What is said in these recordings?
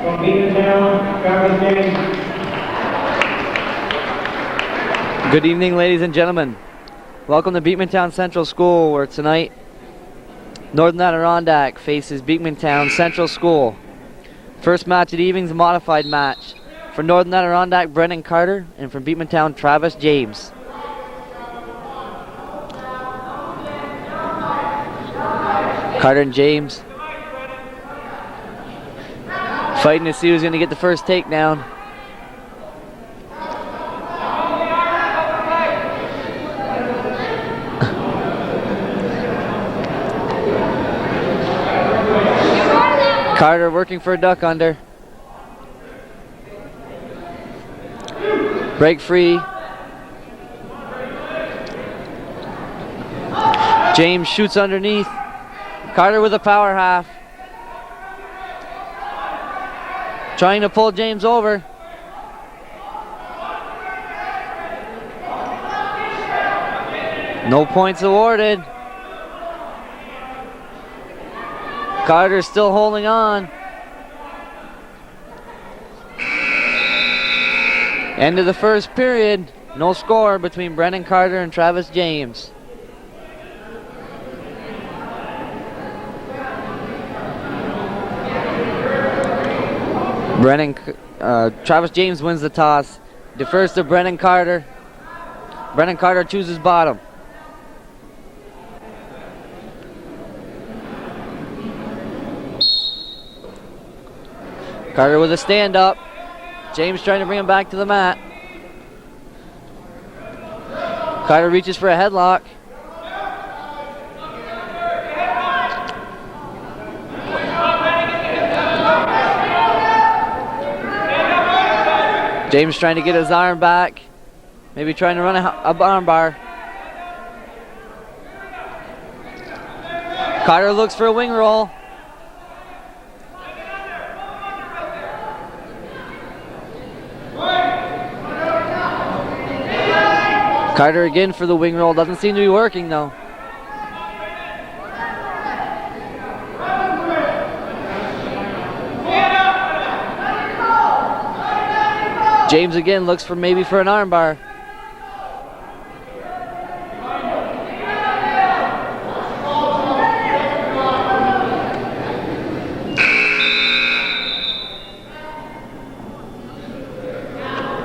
From Beekmantown, Travis James. Good evening, ladies and gentlemen. Welcome to Beekmantown Central School, where tonight Northern Adirondack faces Beekmantown Central School. First match of the evening is a modified match. For Northern Adirondack, Brendan Carter, and from Beekmantown, Travis James. Carter and James fighting to see who's going to get the first takedown. Carter working for a duck under. Break free. James shoots underneath. Carter with a power half. Trying to pull James over. No points awarded. Carter's still holding on. End of the first period. No score between Brendan Carter and Travis James. Travis James wins the toss. Defers to Brendan Carter. Brendan Carter chooses bottom. Carter with a stand up. James trying to bring him back to the mat. Carter reaches for a headlock. James trying to get his arm back. Maybe trying to run a arm bar. Carter looks for a wing roll. Carter again for the wing roll. Doesn't seem to be working though. James again looks for maybe for an arm bar.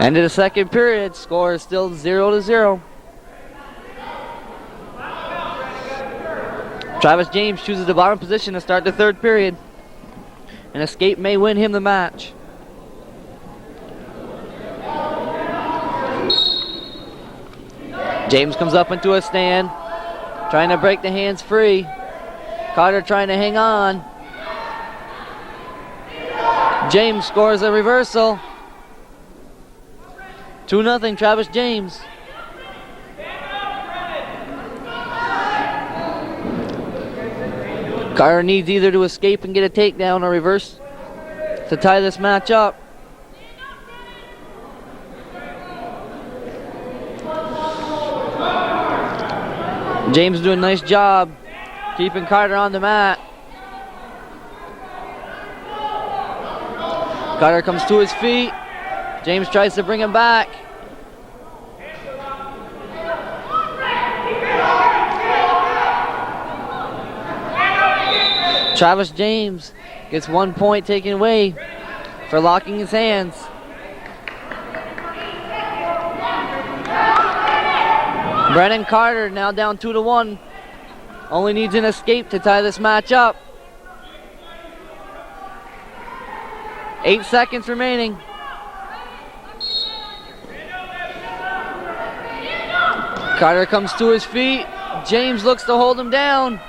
End of the second period. Score is still 0-0. Travis James chooses the bottom position to start the third period. An escape may win him the match. James comes up into a stand, trying to break the hands free. Carter trying to hang on. James scores a reversal. 2-0 Travis James. Carter needs either to escape and get a takedown or reverse to tie this match up. James doing a nice job keeping Carter on the mat. Carter comes to his feet. James tries to bring him back. Travis James gets 1 point taken away for locking his hands. Brendan Carter now down 2-1. Only needs an escape to tie this match up. 8 seconds remaining. Carter comes to his feet. James looks to hold him down.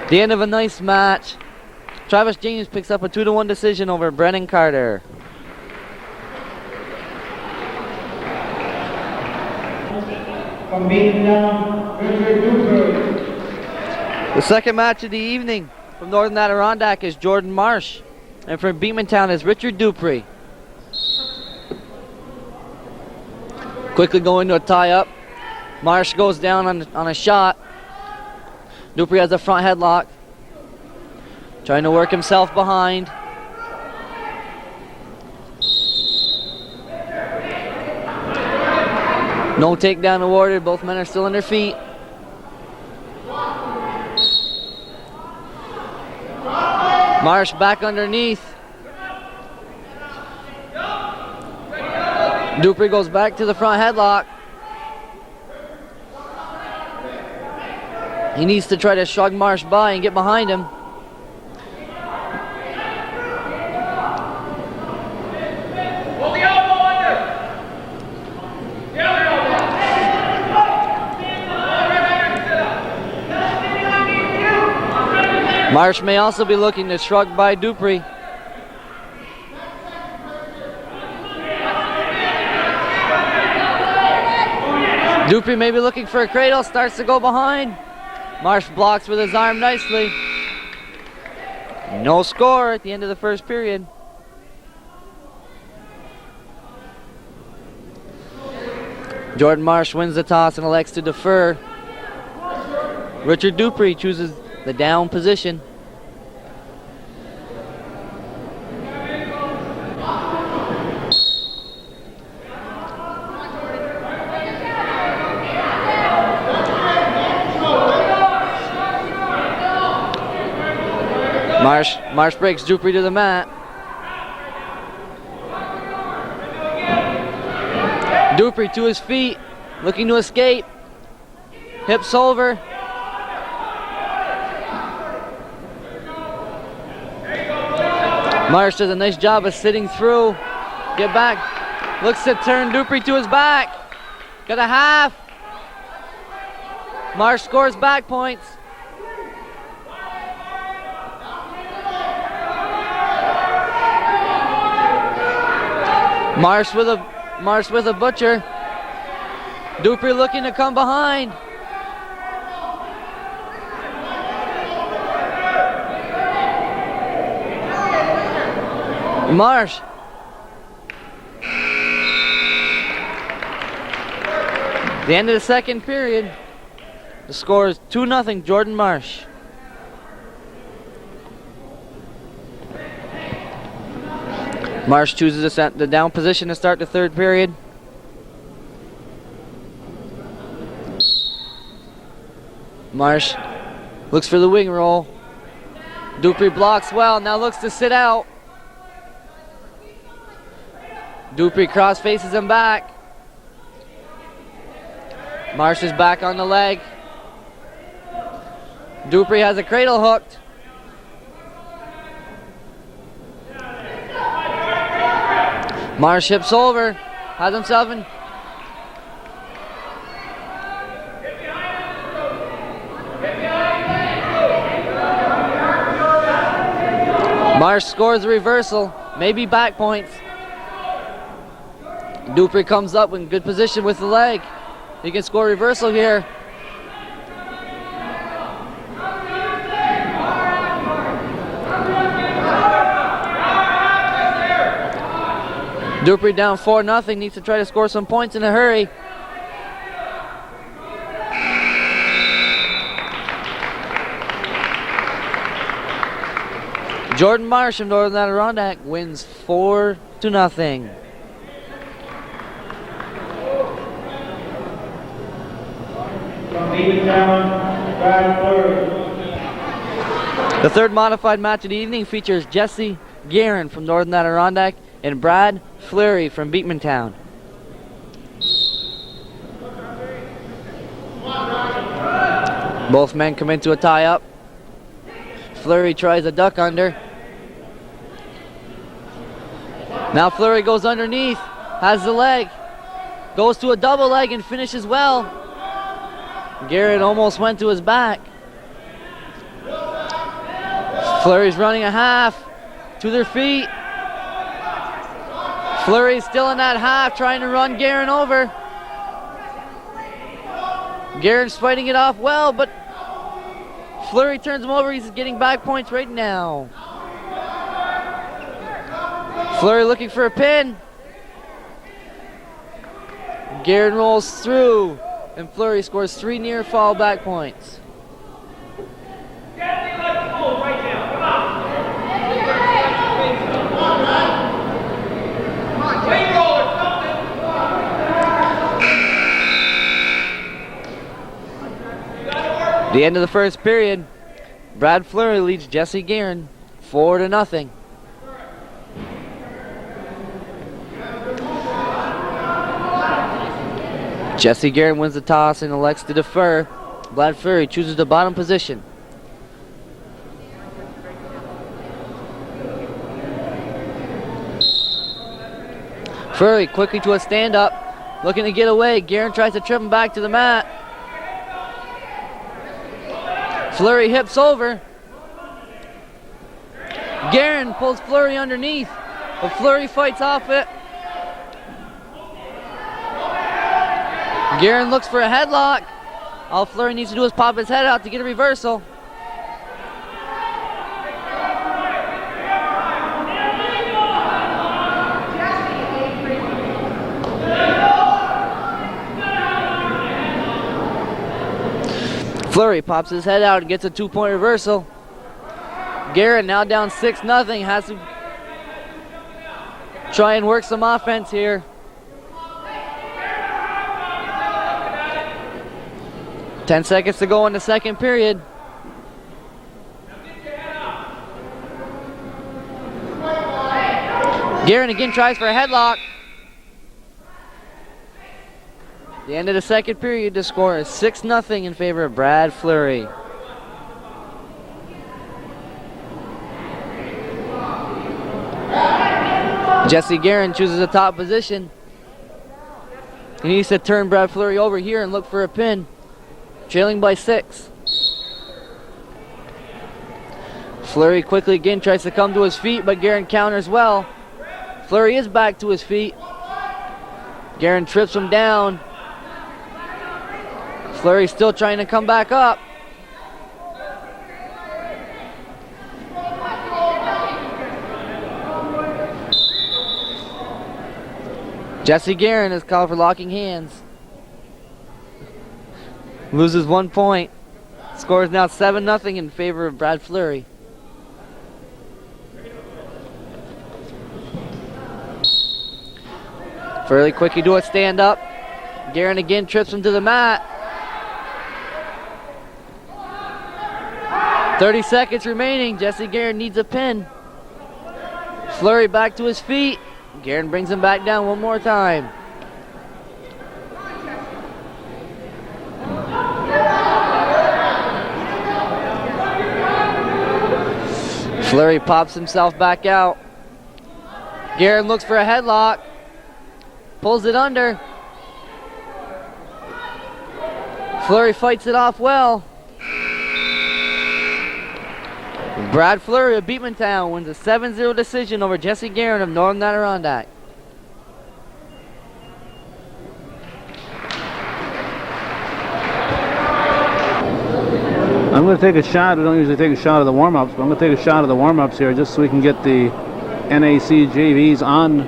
The end of a nice match. Travis James picks up a 2-1 decision over Brendan Carter. From Beekmantown, Richard Dupree. The second match of the evening from Northern Adirondack is Jordan Marsh. And from Beekmantown is Richard Dupree. Quickly going to a tie-up. Marsh goes down on a shot. Dupree has a front headlock. Trying to work himself behind. No takedown awarded. Both men are still on their feet. Marsh back underneath. Dupree goes back to the front headlock. He needs to try to shrug Marsh by and get behind him. Marsh may also be looking to shrug by Dupree. Dupree may be looking for a cradle, starts to go behind. Marsh blocks with his arm nicely. No score at the end of the first period. Jordan Marsh wins the toss and elects to defer. Richard Dupree chooses the down position. Marsh breaks Dupree to the mat. Dupree to his feet, looking to escape. Hips over. Marsh does a nice job of sitting through. Get back. Looks to turn Dupree to his back. Got a half. Marsh scores back points. Marsh with a butcher. Dupree looking to come behind. Marsh. The end of the second period. The score is 2-0 Jordan Marsh. Marsh chooses the down position to start the third period. Marsh looks for the wing roll. Dupree blocks well, now looks to sit out. Dupree cross faces him back. Marsh is back on the leg. Dupree has a cradle hooked. Marsh hips over, has himself in. Marsh scores a reversal, maybe back points. Dupree comes up in good position with the leg. He can score a reversal here. Dupree down 4-0, needs to try to score some points in a hurry. Jordan Marsh from Northern Adirondack wins 4-0. The third modified match of the evening features Jesse Guerin from Northern Adirondack and Brad Fleury from Beekmantown. Both men come into a tie-up. Fleury tries a duck under. Now Fleury goes underneath, has the leg, goes to a double leg and finishes well. Garrett almost went to his back. Fleury's running a half to their feet. Fleury's still in that half, trying to run Guerin over. Guerin's fighting it off well, but Fleury turns him over. He's getting back points right now. Fleury looking for a pin. Guerin rolls through, and Fleury scores 3 near fall back points. The end of the first period. Brad Fleury leads Jesse Guerin 4-0. Jesse Guerin wins the toss and elects to defer. Brad Fleury chooses the bottom position. Fleury quickly to a stand-up, looking to get away. Guerin tries to trip him back to the mat. Fleury hips over. Guerin pulls Fleury underneath, but Fleury fights off it. Guerin looks for a headlock. All Fleury needs to do is pop his head out to get a reversal. Fleury pops his head out and gets a 2-point reversal. Guerin now down 6-0, has to try and work some offense here. Ten seconds to go in the second period. Guerin again tries for a headlock. The end of the second period, the score is 6-0 in favor of Brad Fleury. Jesse Guerin chooses a top position. He needs to turn Brad Fleury over here and look for a pin. Trailing by 6. Fleury quickly again tries to come to his feet, but Guerin counters well. Fleury is back to his feet. Guerin trips him down. Fleury still trying to come back up. Jesse Guerin is called for locking hands. Loses 1 point. Score is now 7-0 in favor of Brad Fleury. Fairly quickly do a stand up. Guerin again trips him to the mat. 30 seconds remaining. Jesse Guerin needs a pin. Fleury back to his feet. Guerin brings him back down one more time. Fleury pops himself back out. Guerin looks for a headlock. Pulls it under. Fleury fights it off well. Brad Fleury of Beekmantown wins a 7-0 decision over Jesse Guerin of Northern Adirondack. I'm going to take a shot. I don't usually take a shot of the warm-ups, but I'm going to take a shot of the warm-ups here just so we can get the NAC JVs on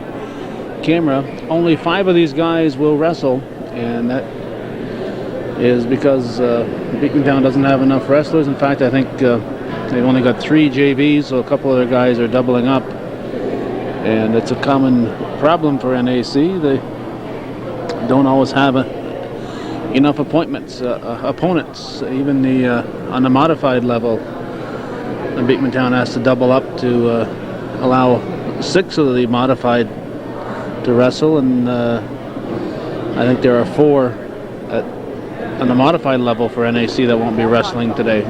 camera. Only 5 of these guys will wrestle, and that is because Beekmantown doesn't have enough wrestlers. In fact, I think they've only got 3 JVs, so a couple of their guys are doubling up, and it's a common problem for NAC. They don't always have enough opponents. Even on the modified level, Beekmantown has to double up to allow 6 of the modified to wrestle, and I think there are 4 on the modified level for NAC that won't be wrestling today.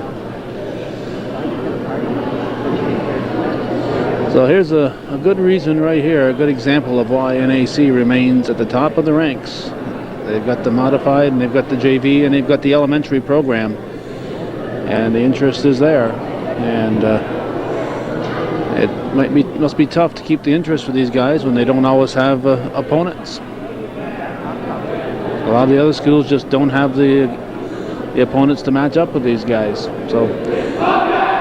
So here's a good reason right here, a good example of why NAC remains at the top of the ranks. They've got the modified, and they've got the JV, and they've got the elementary program, and the interest is there. And it must be tough to keep the interest for these guys when they don't always have opponents. A lot of the other schools just don't have the opponents to match up with these guys. So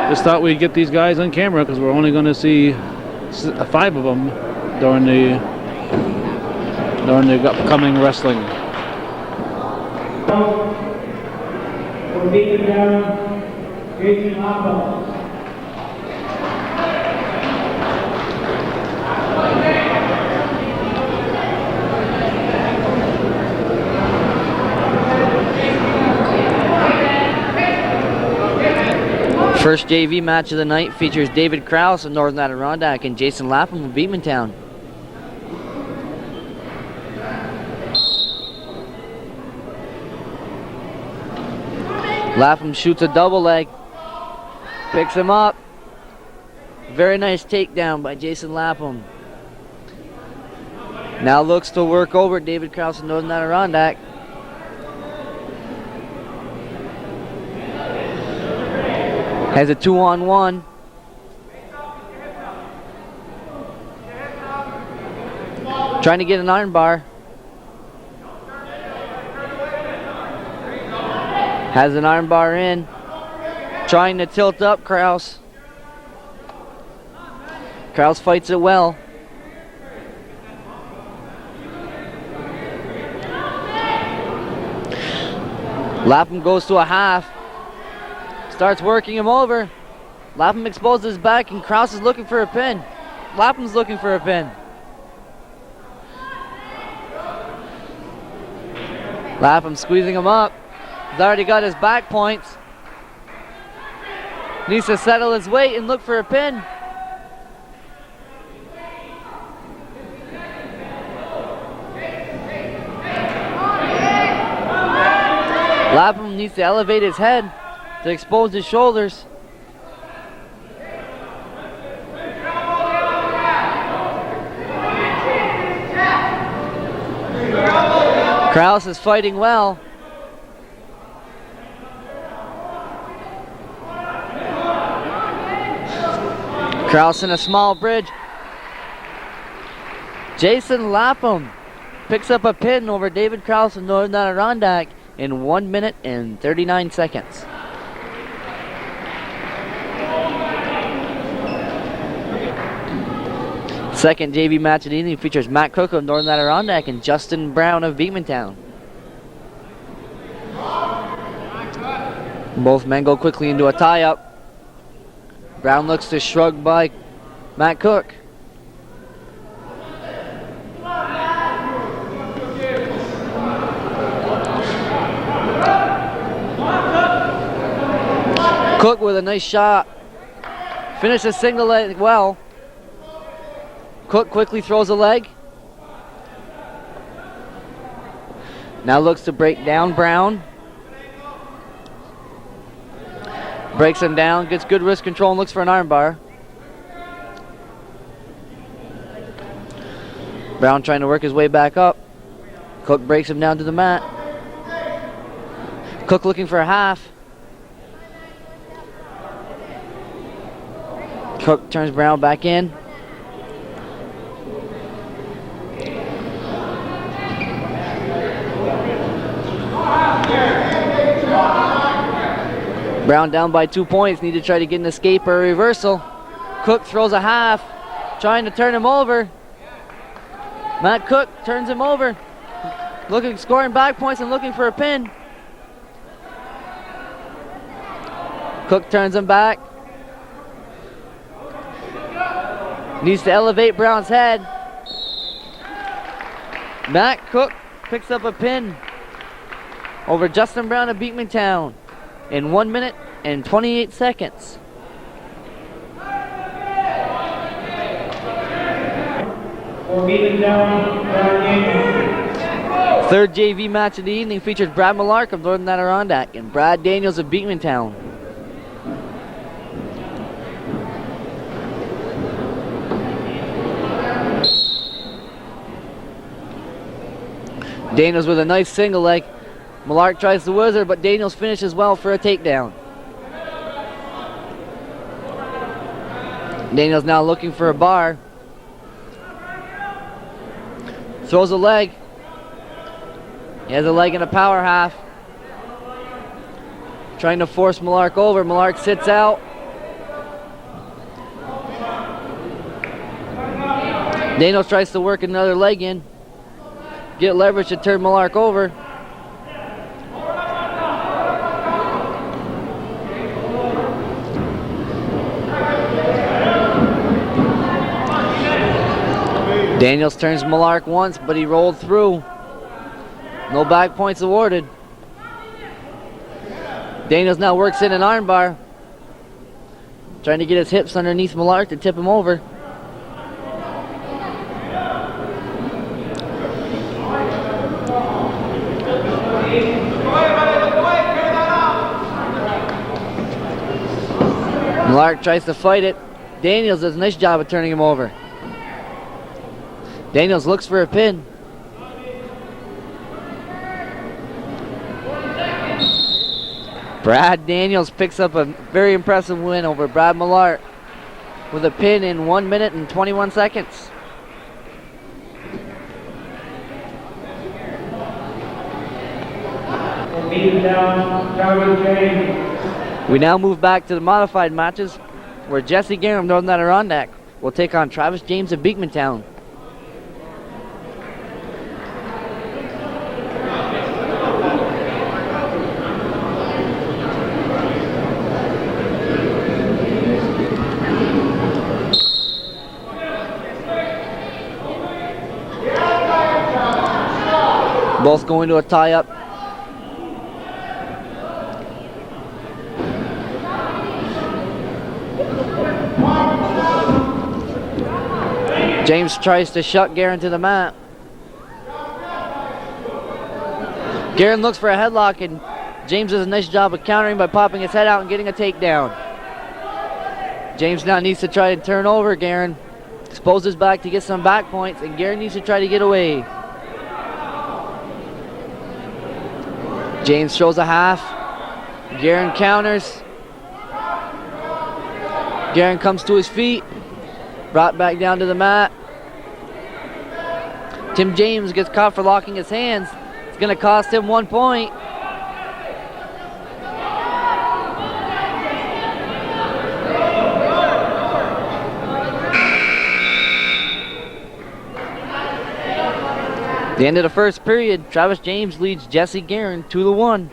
just thought we'd get these guys on camera because we're only going to see 5 of them during the upcoming wrestling. From Beekmantown, Jason Hopper. First JV match of the night features David Krause of Northern Adirondack and Jason Lapham of Beekmantown. Lapham shoots a double leg, picks him up. Very nice takedown by Jason Lapham. Now looks to work over David Krause of Northern Adirondack. Has a 2-on-1. Trying to get an iron bar. Has an iron bar in. Trying to tilt up Krause. Krause fights it well. Lapham goes to a half. Starts working him over. Lapham exposes his back and Krause is looking for a pin. Lapham's looking for a pin. Lapham squeezing him up. He's already got his back points. Needs to settle his weight and look for a pin. Lapham needs to elevate his head to expose his shoulders. Krause is fighting well. Krause in a small bridge. Jason Lapham picks up a pin over David Krause of Northern Adirondack in 1 minute and 39 seconds. Second JV match of the evening features Matt Cook of Northern Adirondack and Justin Brown of Beekmantown. Both men go quickly into a tie-up. Brown looks to shrug by Matt Cook. Cook with a nice shot. Finishes single leg well. Cook quickly throws a leg. Now looks to break down Brown. Breaks him down, gets good wrist control and looks for an armbar. Brown trying to work his way back up. Cook breaks him down to the mat. Cook looking for a half. Cook turns Brown back in. Brown down by 2 points, need to try to get an escape or a reversal. Cook throws a half, trying to turn him over. Matt Cook turns him over, scoring back points and looking for a pin. Cook turns him back. Needs to elevate Brown's head. Matt Cook picks up a pin over Justin Brown of Beekmantown in 1 minute and 28 seconds. Third JV match of the evening features Brad Millark of Northern Adirondack and Brad Daniels of Beekmantown. Daniels with a nice single leg. Millark tries the wizard, but Daniels finishes well for a takedown. Daniels now looking for a bar. Throws a leg. He has a leg and a power half. Trying to force Millark over. Millark sits out. Daniels tries to work another leg in. Get leverage to turn Millark over. Daniels turns Millark once, but he rolled through. No back points awarded. Daniels now works in an armbar. trying to get his hips underneath Millard to tip him over. Millard tries to fight it. Daniels does a nice job of turning him over. Daniels looks for a pin. Brad Daniels picks up a very impressive win over Brad Millard with a pin in 1 minute and 21 seconds. We now move back to the modified matches where Jesse Guerin of Northern Adirondack will take on Travis James of Beekmantown. Both going to a tie-up. James tries to shut Guerin to the mat. Guerin looks for a headlock, and James does a nice job of countering by popping his head out and getting a takedown. James now needs to try to turn over Guerin, expose his back to get some back points, and Guerin needs to try to get away. James throws a half. Guerin counters. Guerin comes to his feet. Brought back down to the mat. Tim James gets caught for locking his hands. It's going to cost him 1 point. The end of the first period, Travis James leads Jesse Guerin 2-1.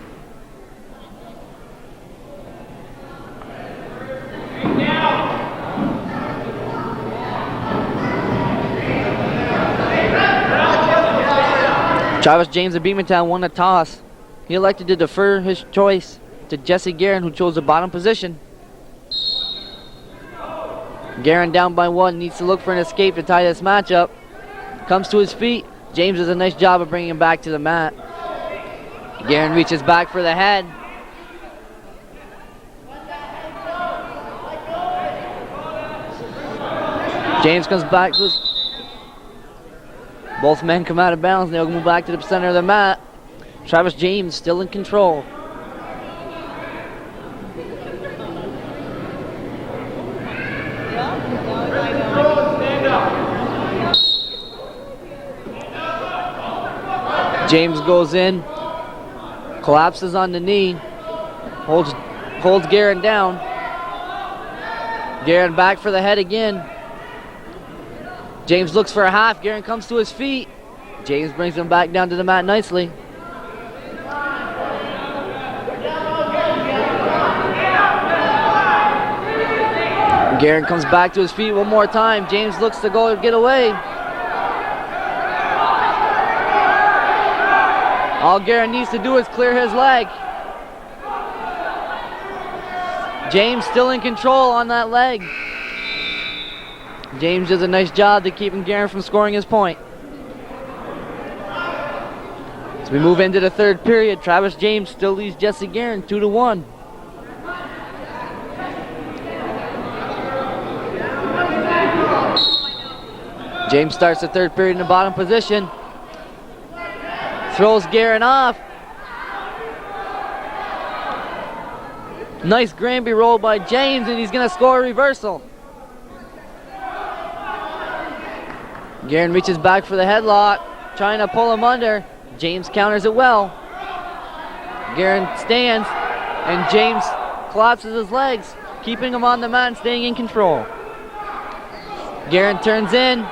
Travis James of Beekmantown won the toss. He elected to defer his choice to Jesse Guerin, who chose the bottom position. Guerin down by 1, needs to look for an escape to tie this match up. Comes to his feet. James does a nice job of bringing him back to the mat. Guerin reaches back for the head. James comes back to his... Both men come out of bounds. They'll move back to the center of the mat. Travis James still in control. James goes in, collapses on the knee, holds Guerin down. Guerin back for the head again. James looks for a half. Guerin comes to his feet. James brings him back down to the mat nicely. Guerin comes back to his feet one more time. James looks to go get away. All Guerin needs to do is clear his leg. James still in control on that leg. James does a nice job to keeping Guerin from scoring his point. As we move into the third period, Travis James still leads Jesse Guerin 2-1. James starts the third period in the bottom position. Throws Guerin off. Nice Granby roll by James, and he's going to score a reversal. Guerin reaches back for the headlock, trying to pull him under. James counters it well. Guerin stands, and James collapses his legs, keeping him on the mat and staying in control. Guerin turns in.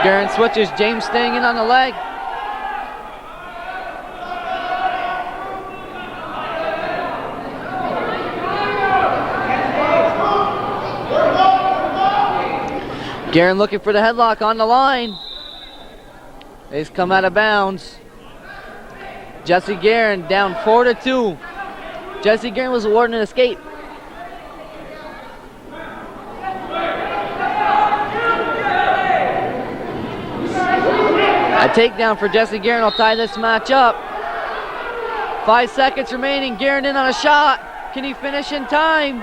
Guerin switches, James staying in on the leg. Guerin looking for the headlock on the line. He's come out of bounds. Jesse Guerin down 4-2. Jesse Guerin was awarded an escape. A takedown for Jesse Guerin will tie this match up. 5 seconds remaining. Guerin in on a shot. Can he finish in time?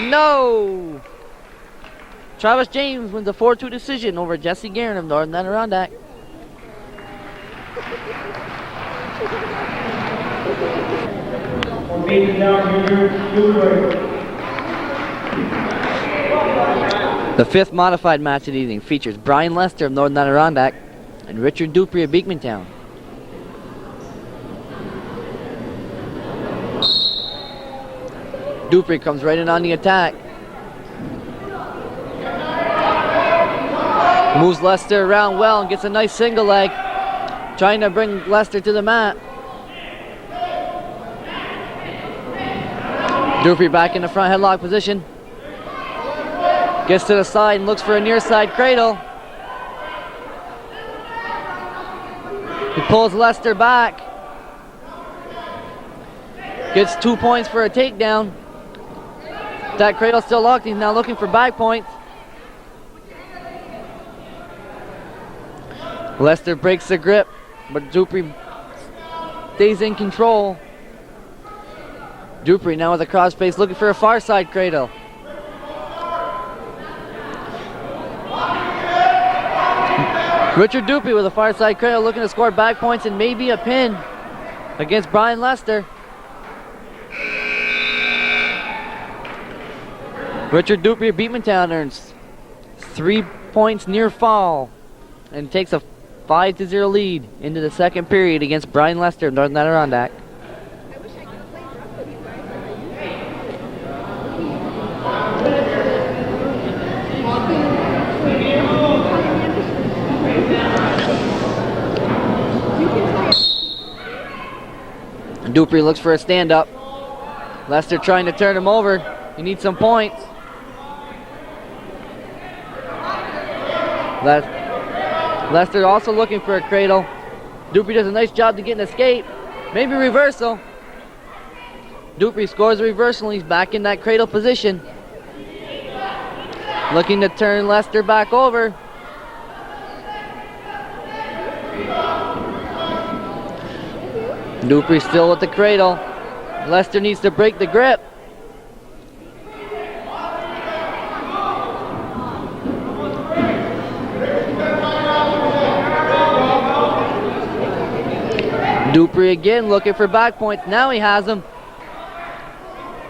No. Travis James wins a 4-2 decision over Jesse Guerin of Northern Adirondack. The fifth modified match of the evening features Brian Lester of Northern Adirondack and Richard Dupree of Beekmantown. Dupree comes right in on the attack. Moves Lester around well and gets a nice single leg, trying to bring Lester to the mat. Dupree back in the front headlock position. Gets to the side and looks for a near side cradle. He pulls Lester back. Gets 2 points for a takedown. That cradle still locked. He's now looking for back points. Lester breaks the grip, but Dupree stays in control. Dupree now with a cross face looking for a far side cradle. Richard Dupree with a far side cradle looking to score back points and maybe a pin against Brian Lester. Richard Dupree of Beekmantown earns 3 points near fall and takes a 5-0 lead into the second period against Brian Lester of Northern Adirondack. Dupree looks for a stand-up. Lester trying to turn him over. He needs some points. Lester also looking for a cradle. Dupree does a nice job to get an escape. Maybe reversal. Dupree scores a reversal and he's back in that cradle position. Looking to turn Lester back over. Dupree still with the cradle. Lester needs to break the grip. Dupree again looking for back points. Now he has them.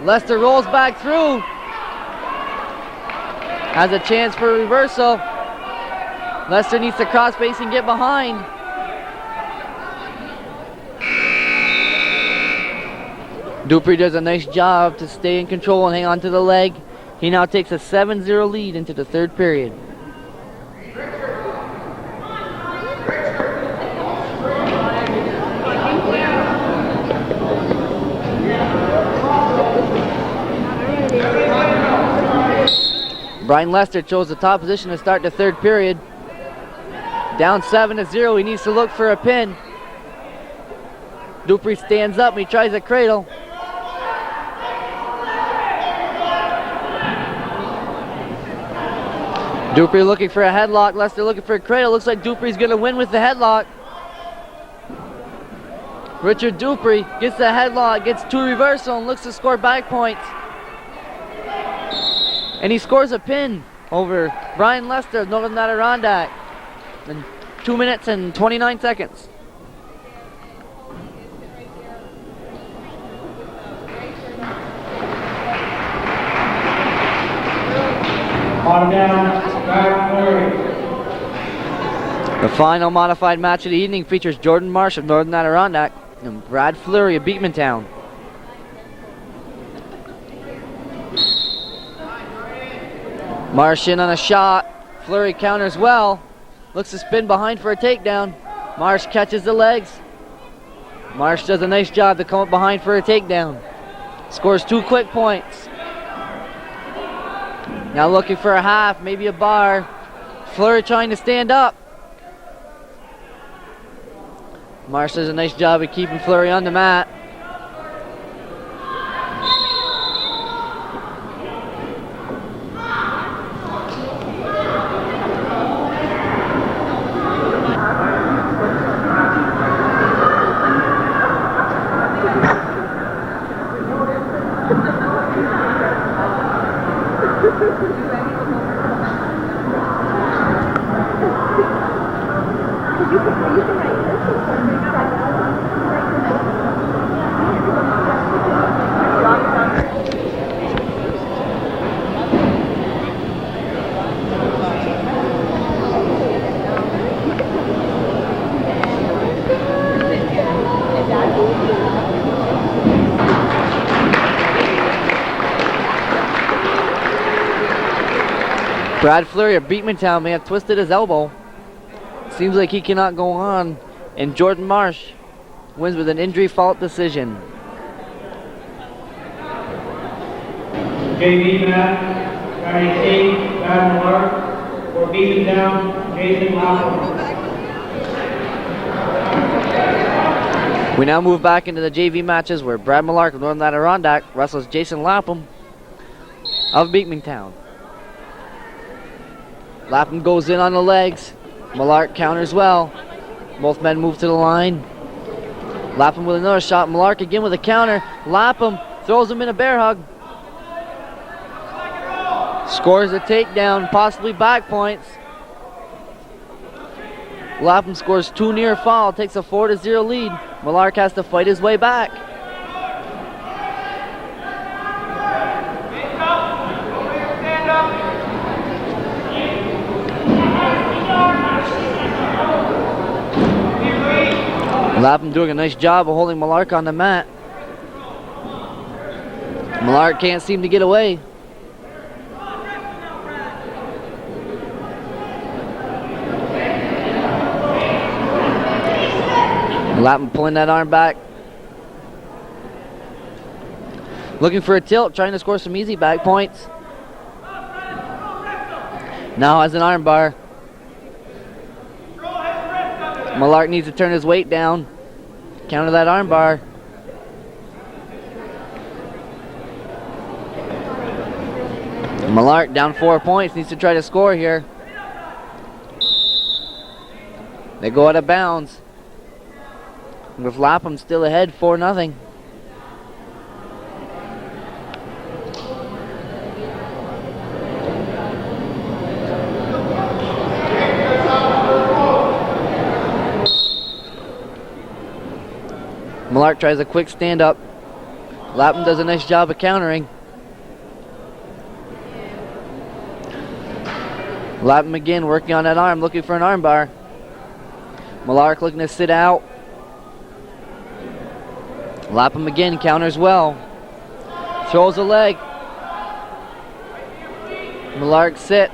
Lester rolls back through. Has a chance for a reversal. Lester needs to cross face and get behind. Dupree does a nice job to stay in control and hang on to the leg. He now takes a 7-0 lead into the third period. Brian Lester chose the top position to start the third period. Down 7-0, he needs to look for a pin. Dupree stands up and he tries a cradle. Dupree looking for a headlock, Lester looking for a cradle. Looks like Dupree's going to win with the headlock. Richard Dupree gets the headlock, gets 2 reversal and looks to score back points. And he scores a pin over Brian Lester of Northern Adirondack in 2 minutes and 29 seconds. Bottom down, back Flurry. The final modified match of the evening features Jordan Marsh of Northern Adirondack and Brad Fleury of Beekmantown. Marsh in on a shot. Fleury counters well. Looks to spin behind for a takedown. Marsh catches the legs. Marsh does a nice job to come up behind for a takedown. Scores 2 quick points. Now looking for a half, maybe a bar. Fleury trying to stand up. Marsh does a nice job of keeping Fleury on the mat. Brad Fleury of Beekmantown may have twisted his elbow. Seems like he cannot go on. And Jordan Marsh wins with an injury fault decision. JV match, NAC, Brad Muller, for Beekmantown, Jason Lapham. We now move back into the JV matches where Brad Millark of Northern Adirondack wrestles Jason Lapham of Beekmantown. Lapham goes in on the legs. Millark counters well. Both men move to the line. Lapham with another shot. Millark again with a counter. Lapham throws him in a bear hug. Scores a takedown, possibly back points. Lapham scores 2 near fall, takes a 4-0 lead. Millark has to fight his way back. Lapham doing a nice job of holding Millark on the mat. Millark can't seem to get away. Lapham pulling that arm back. Looking for a tilt, trying to score some easy back points. Now has an arm bar. Millark needs to turn his weight down. Counter that arm bar. Millark down 4 points, needs to try to score here. They go out of bounds. With Lapham still ahead 4-0. Millark tries a quick stand up. Lapham does a nice job of countering. Lapham again working on that arm, looking for an arm bar. Millark looking to sit out. Lapham again counters well. Throws a leg. Millark sits.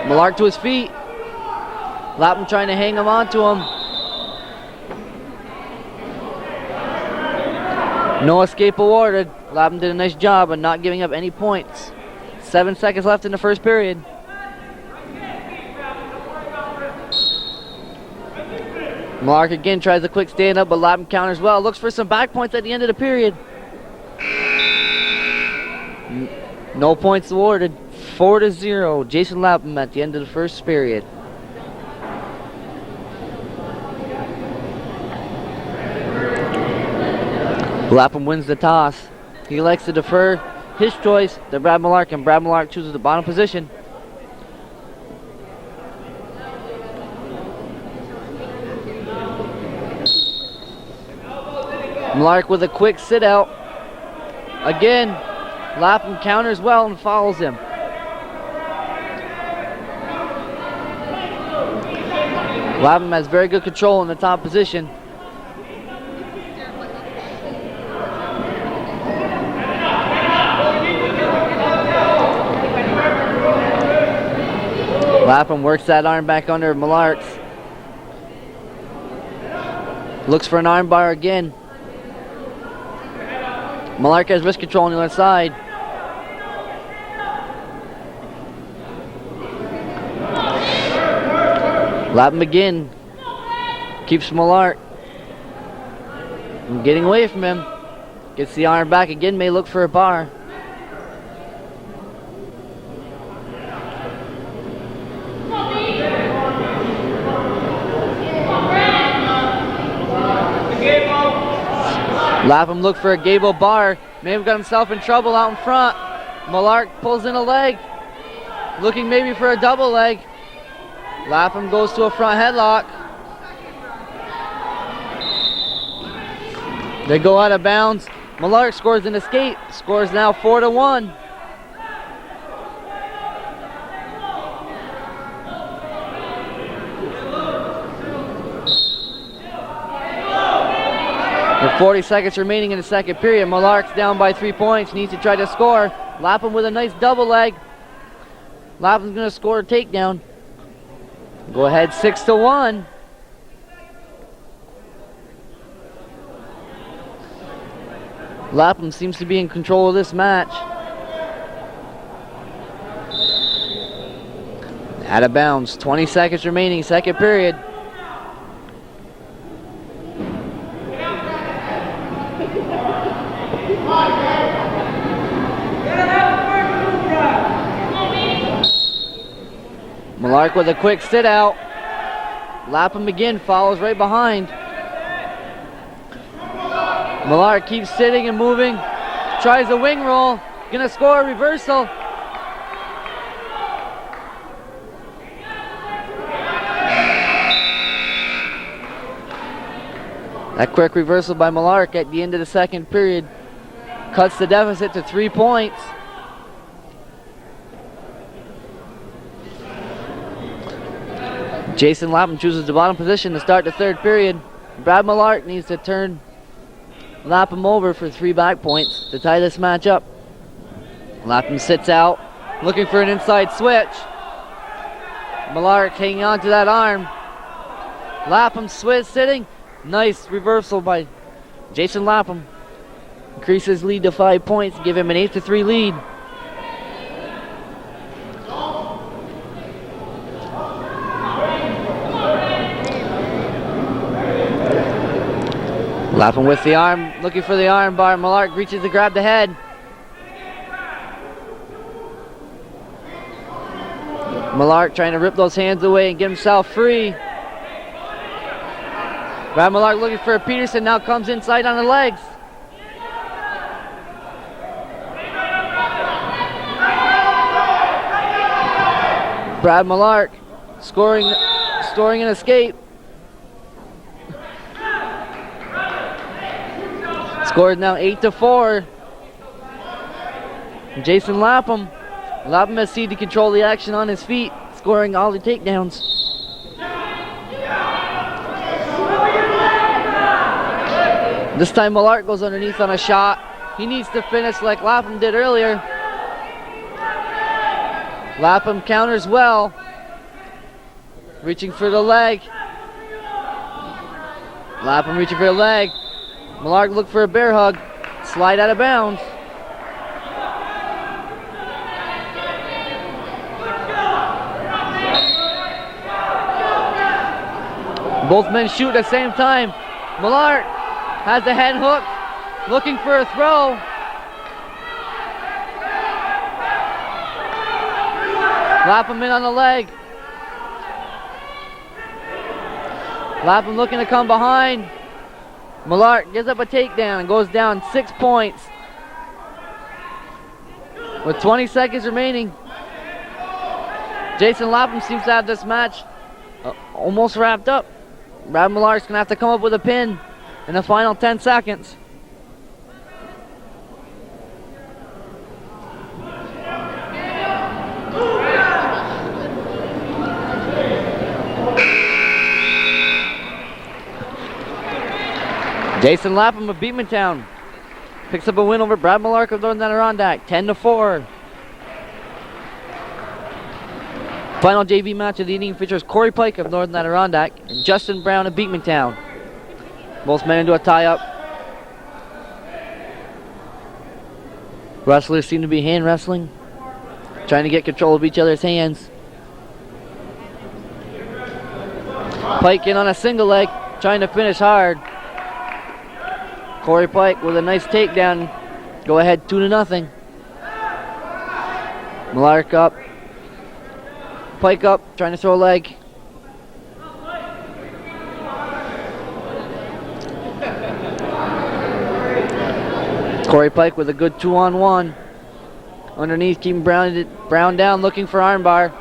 Millark to his feet. Lapham trying to hang him onto him. No escape awarded. Lapham did a nice job of not giving up any points. 7 seconds left in the first period. Millark again tries a quick stand up, but Lapham counters well. Looks for some back points at the end of the period. No points awarded. 4-0. Jason Lapham at the end of the first period. Lapham wins the toss. He likes to defer his choice to Brad Millark, and Brad Millark chooses the bottom position. Millark with a quick sit out. Again, Lapham counters well and follows him. Lapham has very good control in the top position. Lapham works that arm back under Millark's. Looks for an arm bar again. Millark has wrist control on the other side. Lapham again. Keeps Millard. Getting away from him. Gets the arm back again, may look for a bar. Lapham looked for a gable bar. May have got himself in trouble out in front. Millard pulls in a leg. Looking maybe for a double leg. Lapham goes to a front headlock. They go out of bounds. Millard scores an escape. Scores now 4-1. With 40 seconds remaining in the second period, Millard's down by 3 points. Needs to try to score. Lapham with a nice double leg. Lapham's going to score a takedown. Go ahead 6-1. Lapham seems to be in control of this match. Out of bounds. 20 seconds remaining, second period. Millard with a quick sit out. Lapham again follows right behind. Millard keeps sitting and moving. Tries a wing roll. Gonna score a reversal. That quick reversal by Millard at the end of the second period cuts the deficit to 3 points. Jason Lapham chooses the bottom position to start the third period. Brad Millard needs to turn Lapham over for 3 back points to tie this match up. Lapham sits out, looking for an inside switch. Millard hanging on to that arm. Lapham sitting. Nice reversal by Jason Lapham. Increases lead to 5 points, give him an 8-3 lead. Lapham with the arm, looking for the arm bar. Millard reaches to grab the head. Millard trying to rip those hands away and get himself free. Brad Millard looking for a Peterson, now comes inside on the legs. Brad Millard scoring an escape. Scored now 8-4. Jason Lapham. Lapham has seemed to control the action on his feet, scoring all the takedowns. This time Millard goes underneath on a shot. He needs to finish like Lapham did earlier. Lapham counters well. Reaching for the leg. Lapham reaching for the leg. Millard looked for a bear hug. Slide out of bounds. Both men shoot at the same time. Millard has the head hook. Looking for a throw. Lapham in on the leg. Lapham looking to come behind. Millard gives up a takedown and goes down 6 points. With 20 seconds remaining, Jason Lapham seems to have this match almost wrapped up. Brad Millard's going to have to come up with a pin in the final 10 seconds. Jason Lapham of Beekmantown picks up a win over Brad Millard of Northern Adirondack, 10-4. Final JV match of the evening features Corey Pike of Northern Adirondack and Justin Brown of Beekmantown. Both men into a tie-up. Wrestlers seem to be hand wrestling, trying to get control of each other's hands. Pike in on a single leg. trying to finish hard. Corey Pike with a nice takedown. Go ahead 2-0. Malark up. Pike up, trying to throw a leg. Corey Pike with a good 2-on-1. Underneath, keeping Brown down, looking for armbar.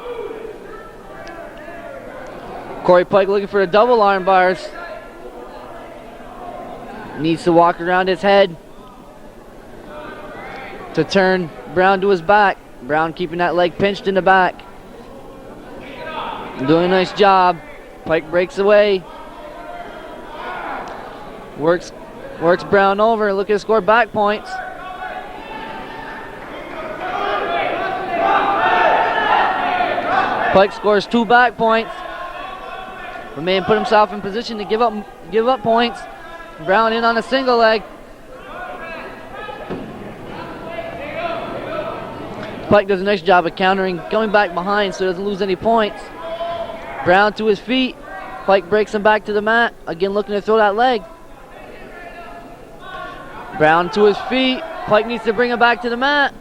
Corey Pike looking for a double arm bars. Needs to walk around his head to turn Brown to his back. Brown keeping that leg pinched in the back. Doing a nice job. Pike breaks away. Works Brown over. Looking to score back points. Pike scores 2 back points. The man put himself in position to give up points. Brown in on a single leg. Pike does a nice job of countering, going back behind so he doesn't lose any points. Brown to his feet. Pike breaks him back to the mat. Again looking to throw that leg. Brown to his feet. Pike needs to bring him back to the mat.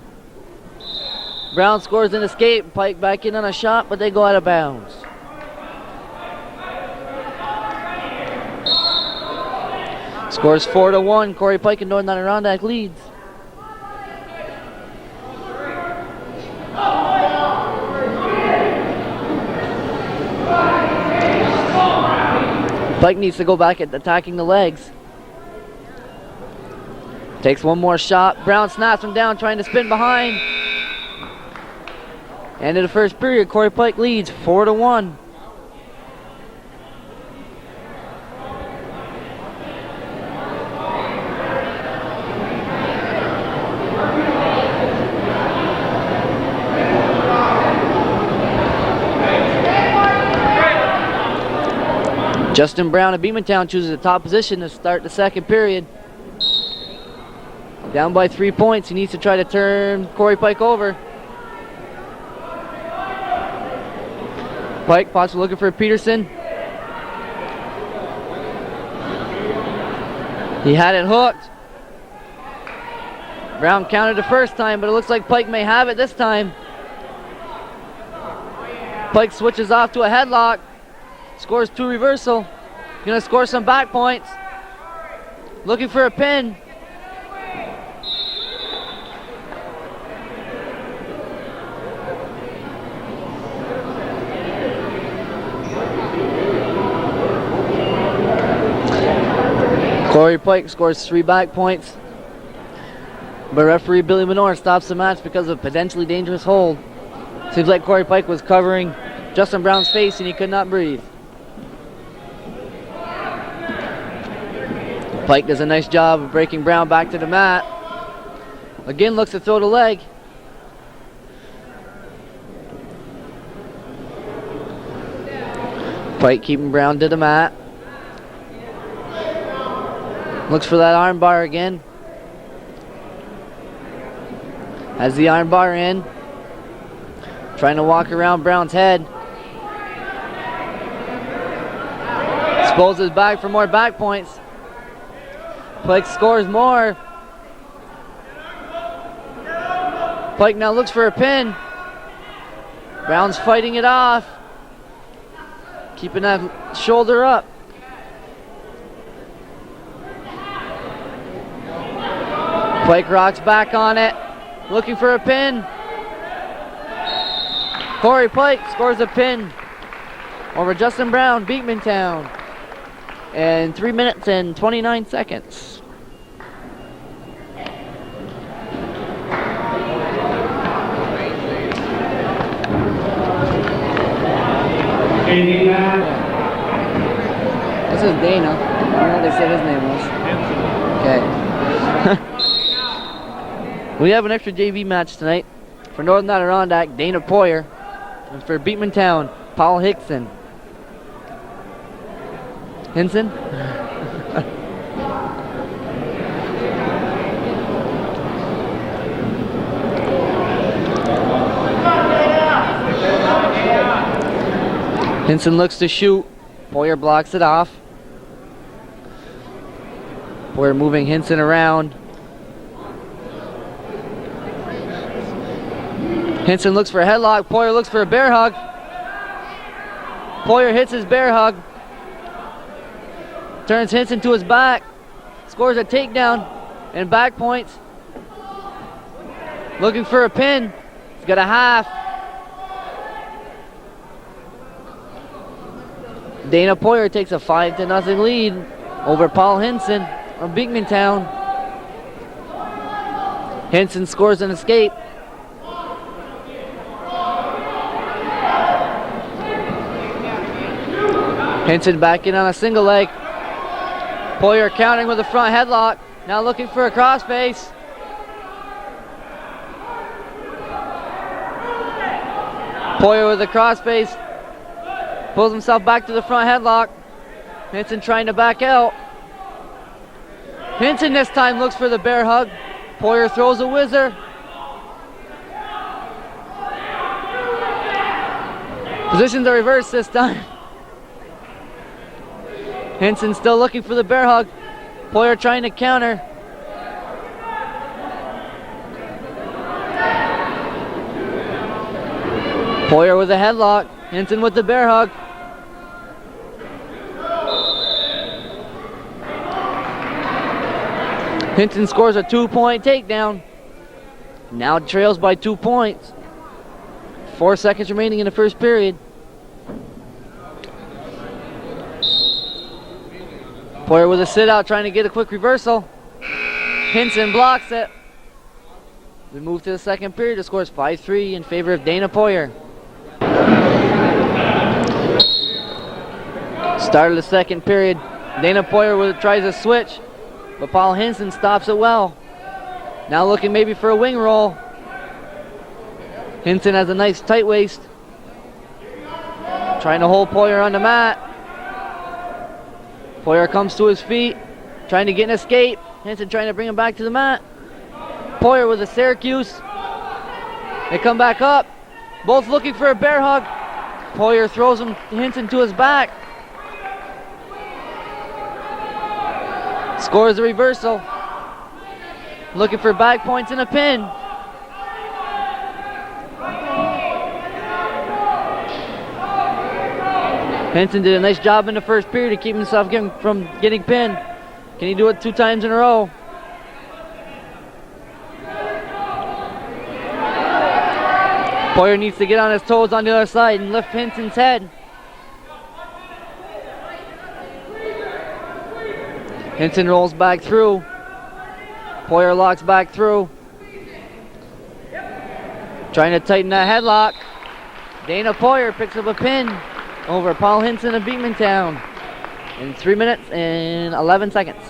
Brown scores an escape. Pike back in on a shot, but they go out of bounds. Scores 4-1. Corey Pike and Northern Adirondack leads. Pike needs to go back at attacking the legs. Takes one more shot. Brown snaps him down, trying to spin behind. End of the first period, Corey Pike leads 4-1. Justin Brown of Beekmantown chooses the top position to start the second period. Down by 3 points. He needs to try to turn Corey Pike over. Pike possibly looking for Peterson. He had it hooked. Brown counted the first time, but it looks like Pike may have it this time. Pike switches off to a headlock. Scores 2 reversal. Gonna score some back points. Looking for a pin. Corey Pike scores 3 back points. But referee Billy Menor stops the match because of a potentially dangerous hold. Seems like Corey Pike was covering Justin Brown's face and he could not breathe. Pike does a nice job of breaking Brown back to the mat. Again looks to throw the leg. Pike keeping Brown to the mat. Looks for that arm bar again. Has the arm bar in. Trying to walk around Brown's head. Exposes back for more back points. Pike scores more. Pike now looks for a pin. Brown's fighting it off. Keeping that shoulder up. Pike rocks back on it. Looking for a pin. Corey Pike scores a pin over Justin Brown, Beekmantown. And 3 minutes and 29 seconds. This is Dana. I don't know what they said his name was. Okay. We have an extra JV match tonight. For Northern Adirondack, Dana Poyer. And for Beekmantown, Paul Hickson. Hinson? Hinson looks to shoot. Poyer blocks it off. Poyer moving Hinson around. Hinson looks for a headlock. Poyer looks for a bear hug. Poyer hits his bear hug. Turns Hinson to his back. Scores a takedown and back points. Looking for a pin. He's got a half. Dana Poyer takes a 5-0 lead over Paul Hinson of Beekmantown. Hinson scores an escape. Hinson back in on a single leg. Poyer countering with a front headlock. Now looking for a crossface. Poyer with a crossface. Pulls himself back to the front headlock. Hinson trying to back out. Hinson this time looks for the bear hug. Poyer throws a whizzer. Positions are reversed this time. Hinson still looking for the bear hug. Poyer trying to counter. Poyer with a headlock. Hinson with the bear hug. Hinson scores a 2-point takedown. Now trails by 2 points. 4 seconds remaining in the first period. Poyer with a sit out trying to get a quick reversal. Hinson blocks it. We move to the second period. The score is 5-3 in favor of Dana Poyer. Start of the second period. Dana Poyer tries a switch, but Paul Hinson stops it well. Now looking maybe for a wing roll. Hinson has a nice tight waist. Trying to hold Poyer on the mat. Poyer comes to his feet, trying to get an escape. Hinson trying to bring him back to the mat. Poyer with a Syracuse. They come back up. Both looking for a bear hug. Poyer throws Hinson to his back. Scores a reversal. Looking for back points and a pin. Hinson did a nice job in the first period to keep himself from getting pinned. Can he do it 2 times in a row? Poyer needs to get on his toes on the other side and lift Hinson's head. Hinson rolls back through. Poyer locks back through. Trying to tighten that headlock. Dana Poyer picks up a pin over Paul Hinson of Beekmantown in 3 minutes and 11 seconds.